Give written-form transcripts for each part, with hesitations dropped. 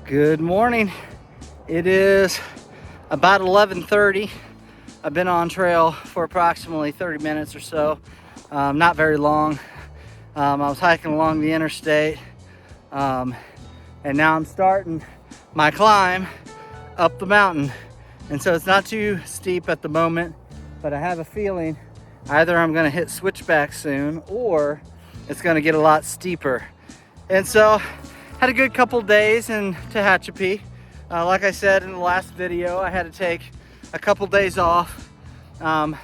Good morning. It is about 11:30. I've been on trail for approximately 30 minutes or so. Not very long. I was hiking along the interstate, and now I'm starting my climb up the mountain. And so it's not too steep at the moment, but I have a feeling either I'm going to hit switchback soon or it's going to get a lot steeper. And so had a good couple days in Tehachapi. Like I said in the last video, I had to take a couple days off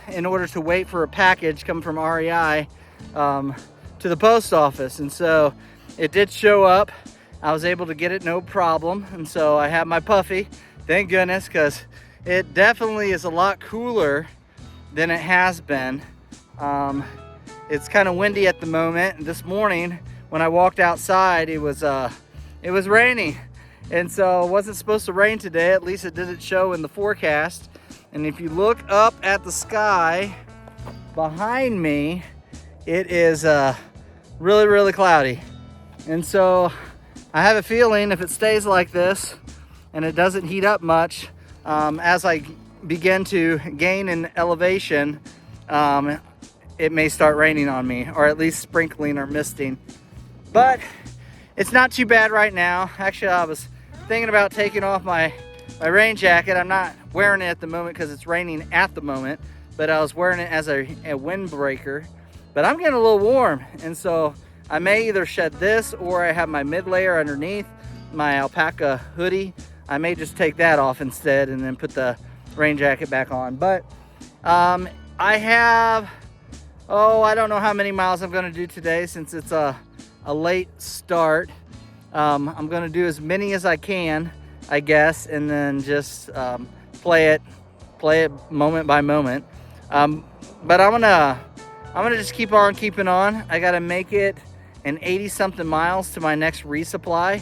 in order to wait for a package coming from REI to the post office. And so it did show up. I was able to get it no problem. And so I have my puffy, thank goodness, because it definitely is a lot cooler than it has been. It's kind of windy at the moment. This morning when I walked outside, it was raining, and so it wasn't supposed to rain today. At least it didn't show in the forecast. And if you look up at the sky behind me, it is really cloudy. And so I have a feeling if it stays like this and it doesn't heat up much, as I begin to gain in elevation, it may start raining on me, or at least sprinkling or misting. But it's not too bad right now. Actually, I was thinking about taking off my rain jacket. I'm not wearing it at the moment because it's raining at the moment, but I was wearing it as a windbreaker. But I'm getting a little warm, and so I may either shed this, or I have my mid layer underneath my alpaca hoodie. I may just take that off instead and then put the rain jacket back on. But I have, I don't know how many miles I'm going to do today since it's a late start. I'm going to do as many as I can, I guess, and then just play it moment by moment. But I'm gonna just keep on keeping on. I got to make it an 80-something miles to my next resupply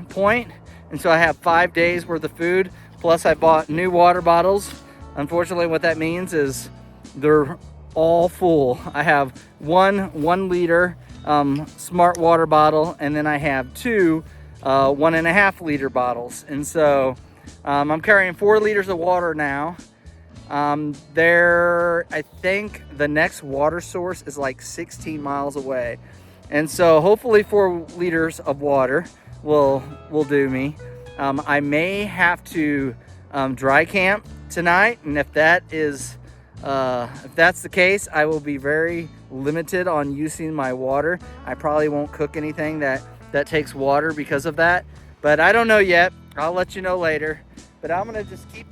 point. And so I have 5 days worth of food. Plus I bought new water bottles. Unfortunately, what that means is they're all full. I have one 1 liter smart water bottle, and then I have two 1.5 liter bottles. And so I'm carrying 4 liters of water now. I think the next water source is like 16 miles away. And so hopefully 4 liters of water will do me. I may have to dry camp tonight, and if that's the case, I will be very limited on using my water. I probably won't cook anything that takes water because of that, but I don't know yet. I'll let you know later. But I'm gonna just keep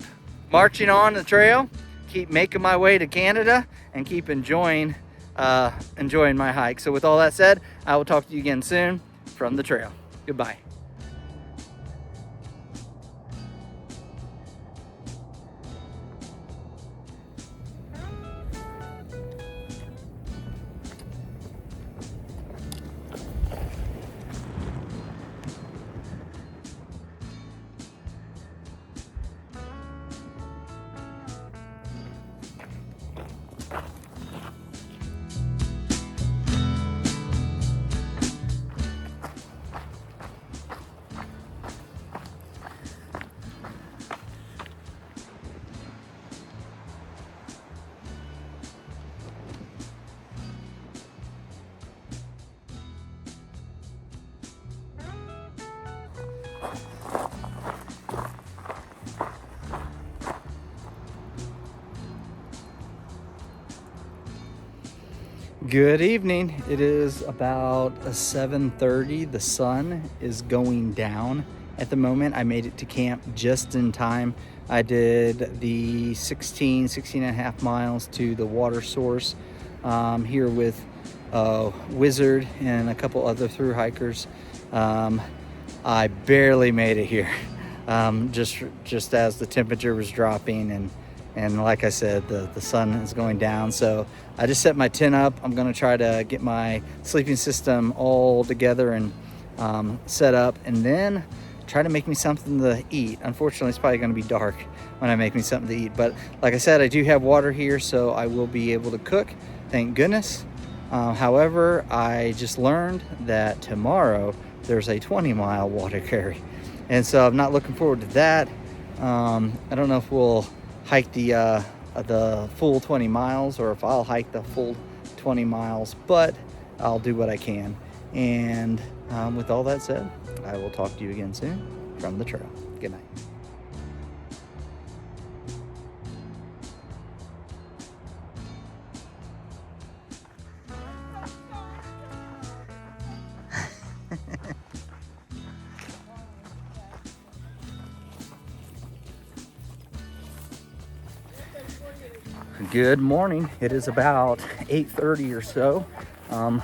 marching on the trail, keep making my way to Canada, and keep enjoying my hike. So with all that said, I will talk to you again soon from the trail. Goodbye. Good evening. It is about 7:30. The sun is going down at the moment. I made it to camp just in time. I did the 16 and a half miles to the water source here with Wizard and a couple other thru hikers. I barely made it here, just as the temperature was dropping, and like I said, the sun is going down. So I just set my tent up. I'm gonna try to get my sleeping system all together and set up, and then try to make me something to eat. Unfortunately, it's probably gonna be dark when I make me something to eat, but like I said, I do have water here, so I will be able to cook, thank goodness. However, I just learned that tomorrow there's a 20-mile water carry. And so I'm not looking forward to that. I don't know if we'll hike the full 20 miles or if I'll hike the full 20 miles, but I'll do what I can. And with all that said, I will talk to you again soon from the trail. Good night. Good morning. It is about 8:30 or so.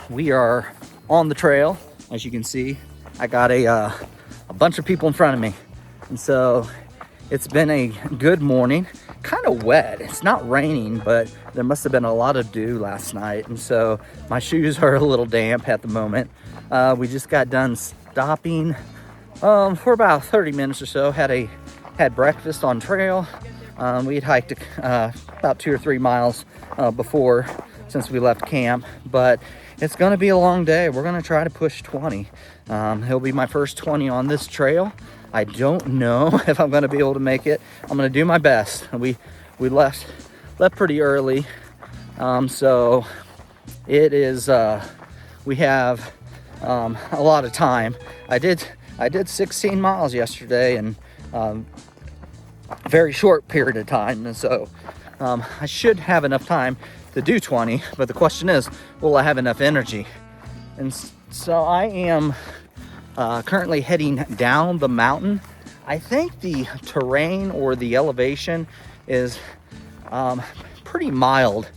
We are on the trail. As you can see, I got a bunch of people in front of me. And so it's been a good morning. Kind of wet. It's not raining, but there must have been a lot of dew last night. And so my shoes are a little damp at the moment. We just got done stopping for about 30 minutes or so. Had breakfast on trail. We had hiked about 2 or 3 miles before, since we left camp, but it's going to be a long day. We're going to try to push 20. It'll be my first 20 on this trail. I don't know if I'm going to be able to make it. I'm going to do my best. We left pretty early, so it is. We have a lot of time. I did 16 miles yesterday, and very short period of time, and so I should have enough time to do 20, but the question is, will I have enough energy? And so I am currently heading down the mountain. I think the terrain or the elevation is pretty mild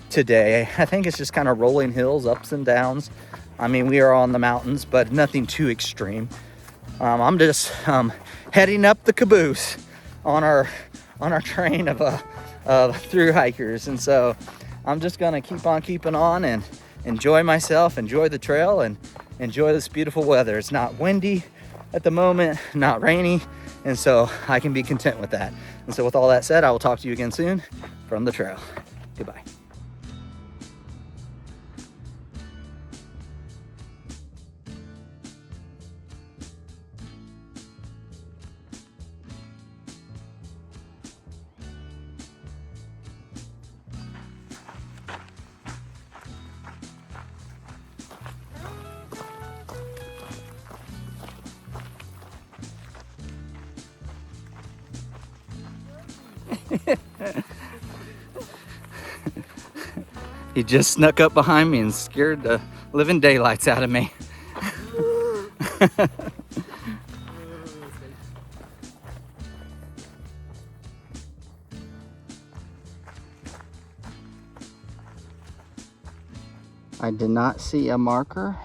today. I think it's just kind of rolling hills, ups and downs. I mean, we are on the mountains, but nothing too extreme. I'm just heading up the caboose on our train of through hikers, and so I'm just gonna keep on keeping on and enjoy myself, enjoy the trail, and enjoy this beautiful weather. It's not windy at the moment, not rainy, and so I can be content with that. And so with all that said, I will talk to you again soon from the trail. Goodbye. He just snuck up behind me and scared the living daylights out of me. I did not see a marker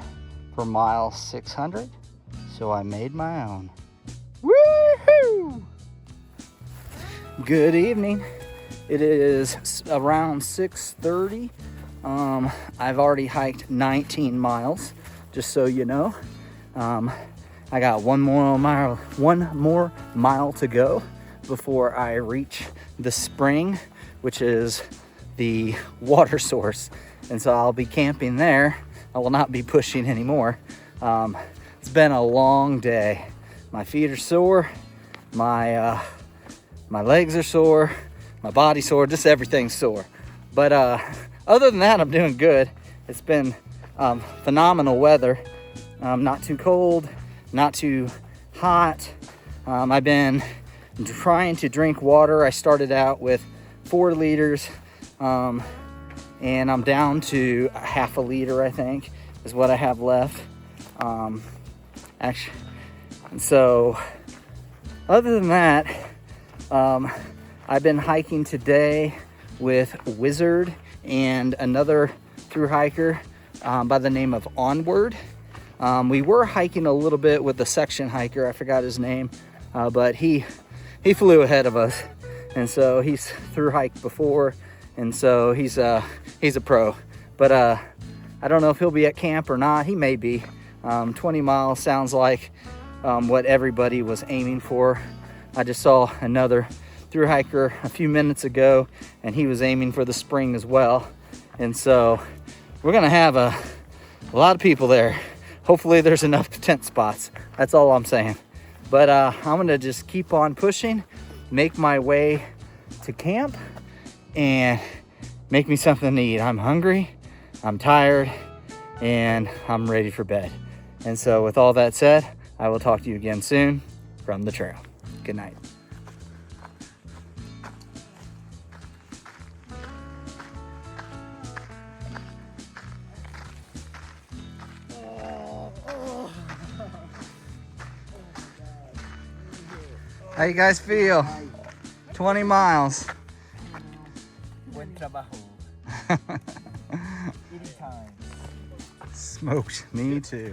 for mile 600, so I made my own. Woohoo! Good evening. It is around 6:30. I've already hiked 19 miles, just so you know. I got one more mile to go before I reach the spring, which is the water source. And so I'll be camping there. I will not be pushing anymore. It's been a long day. My feet are sore. My legs are sore. My body's sore. Just everything's sore. But other than that, I'm doing good. It's been phenomenal weather. Not too cold, not too hot. I've been trying to drink water. I started out with 4 liters, and I'm down to half a liter, I think, is what I have left. Actually, and so other than that, I've been hiking today with Wizard and another through hiker by the name of Onward. We were hiking a little bit with the section hiker. I forgot his name, but he flew ahead of us, and so he's through hiked before, and so he's a pro. But I don't know if he'll be at camp or not. He may be. 20 miles sounds like what everybody was aiming for. I just saw another through hiker a few minutes ago, and he was aiming for the spring as well. And so we're gonna have a lot of people there hopefully there's enough tent spots. That's all I'm saying. But I'm gonna just keep on pushing, make my way to camp, and make me something to eat. I'm hungry, I'm tired, and I'm ready for bed. And so with all that said, I will talk to you again soon from the trail. Good night. How you guys feel? 20 miles. Buen trabajo. Eating time. Smoked. Me too.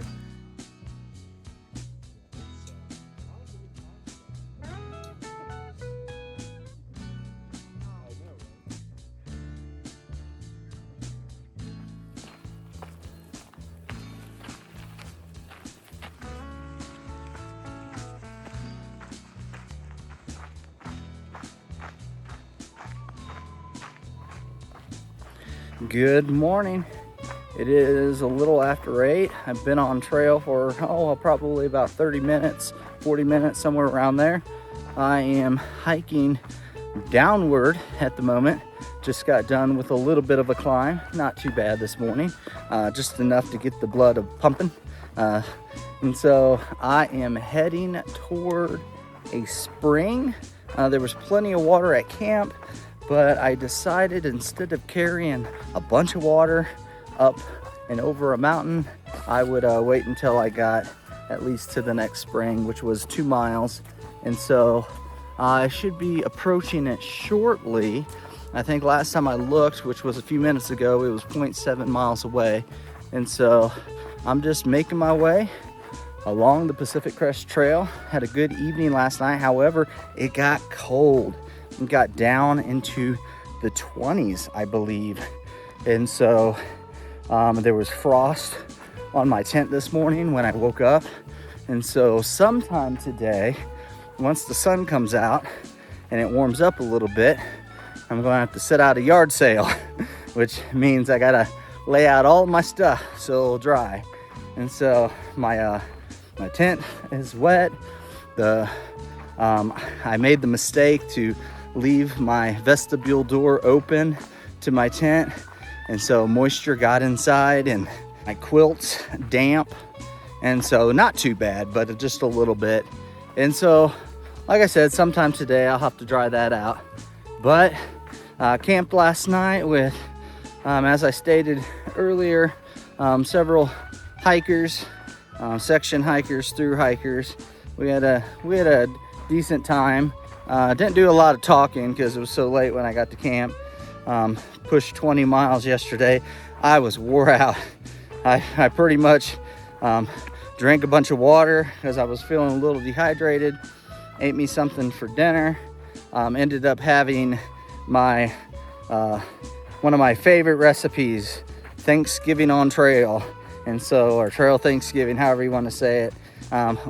Good morning. It is a little after 8. I've been on trail for probably about 30 minutes, 40 minutes, somewhere around there. I am hiking downward at the moment. Just got done with a little bit of a climb. Not too bad this morning, just enough to get the blood pumping. And so I am heading toward a spring. There was plenty of water at camp, but I decided instead of carrying a bunch of water up and over a mountain, I would wait until I got at least to the next spring, which was 2 miles. And so I should be approaching it shortly. I think last time I looked, which was a few minutes ago, it was 0.7 miles away. And so I'm just making my way along the Pacific Crest Trail. Had a good evening last night. However, it got cold. It got down into the 20s, I believe. And so there was frost on my tent this morning when I woke up. And so sometime today, once the sun comes out and it warms up a little bit, I'm going to have to set out a yard sale, which means I got to lay out all my stuff so it'll dry. And so my tent is wet. I made the mistake to leave my vestibule door open to my tent, and so moisture got inside and my quilt's damp, and so not too bad, but just a little bit. And so like I said, sometime today I'll have to dry that out. But camped last night with as I stated earlier, several hikers, section hikers, through hikers. We had a decent time. Didn't do a lot of talking because it was so late when I got to camp. Pushed 20 miles yesterday. I was wore out. I pretty much drank a bunch of water because I was feeling a little dehydrated. Ate me something for dinner. Ended up having my one of my favorite recipes, Thanksgiving on trail. And so, or trail Thanksgiving, however you want to say it.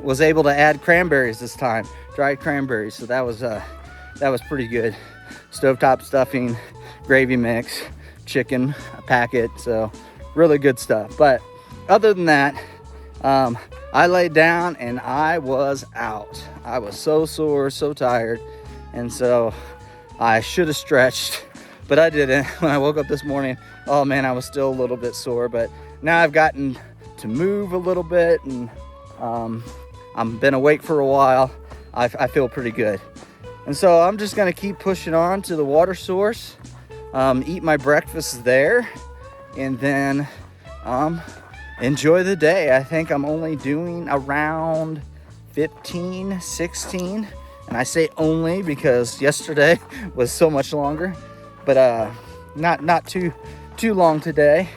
Was able to add cranberries this time, dried cranberries. So that was pretty good. Stovetop stuffing, gravy mix, chicken, a packet. So really good stuff. But other than that, I laid down and I was out. I was so sore, so tired. And so I should have stretched, but I didn't. When I woke up this morning, oh man, I was still a little bit sore. But now I've gotten to move a little bit, and I've been awake for a while. I feel pretty good. And so I'm just gonna keep pushing on to the water source, eat my breakfast there, and then enjoy the day. I think I'm only doing around 15, 16. And I say only because yesterday was so much longer, but not too long today.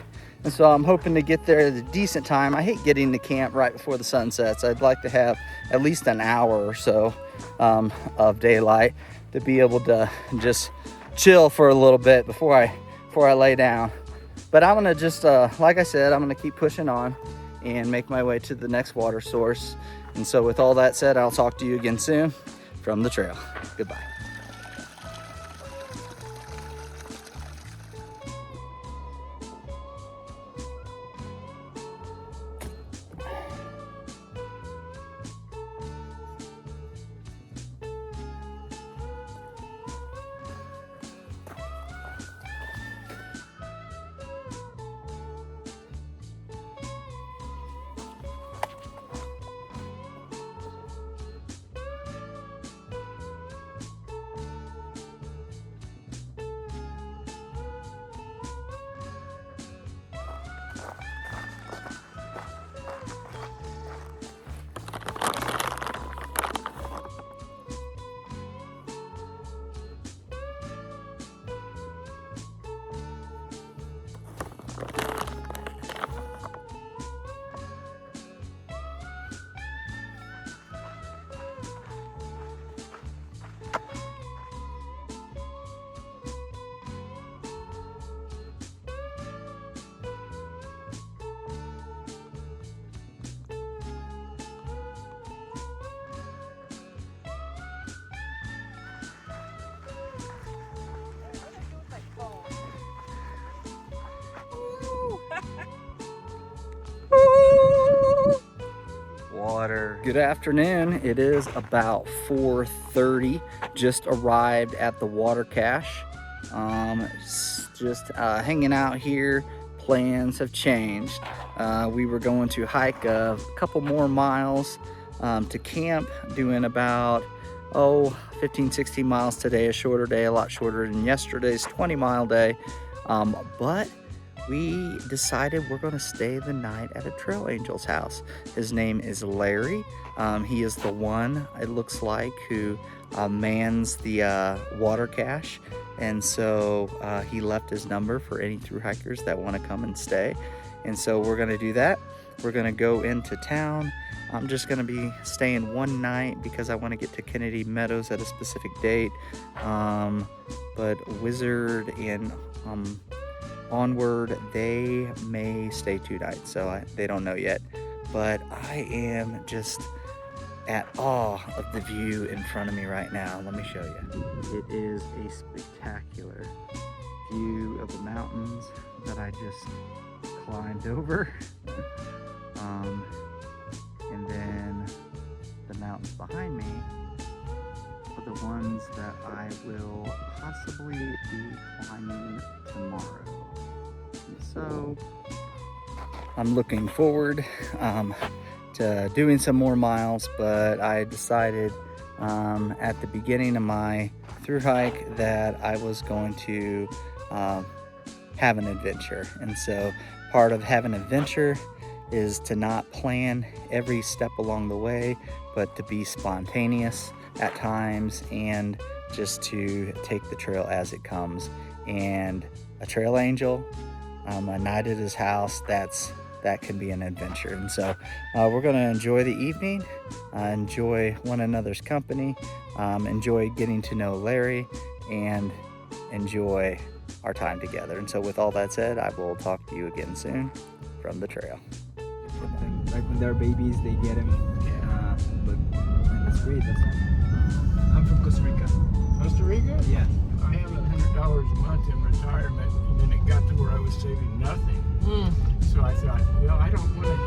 And so I'm hoping to get there at a decent time. I hate getting to camp right before the sun sets. I'd like to have at least an hour or so of daylight to be able to just chill for a little bit before I lay down. But I'm gonna just, like I said, I'm gonna keep pushing on and make my way to the next water source. And so with all that said, I'll talk to you again soon from the trail. Goodbye. Good afternoon. It is about 4:30. Just arrived at the water cache. Just hanging out here. Plans have changed. We were going to hike a couple more miles to camp, doing about 15-16 miles today. A shorter day, a lot shorter than yesterday's 20-mile day. But we decided we're going to stay the night at a trail angel's house. His name is Larry. He is the one, it looks like, who mans the water cache. And so he left his number for any thru hikers that want to come and stay. And so we're going to do that. We're going to go into town. I'm just going to be staying one night because I want to get to Kennedy Meadows at a specific date. But Wizard and Onward, they may stay 2 nights, so they don't know yet. But I am just at awe of the view in front of me right now. Let me show you. It is a spectacular view of the mountains that I just climbed over. And then the mountains behind me are the ones that I will possibly be climbing tomorrow. So I'm looking forward to doing some more miles, but I decided at the beginning of my thru hike that I was going to have an adventure. And so part of having an adventure is to not plan every step along the way, but to be spontaneous at times and just to take the trail as it comes. And a trail angel, a night at his house, that can be an adventure. And so we're going to enjoy the evening, enjoy one another's company, enjoy getting to know Larry, and enjoy our time together. And so with all that said, I will talk to you again soon from the trail. Like when they're babies, they get them. But that's great. That's awesome. I'm from Costa Rica. Costa Rica? Yeah. I have $100 a month in retirement, and then it got to where I was saving nothing. So I thought, well, I don't want to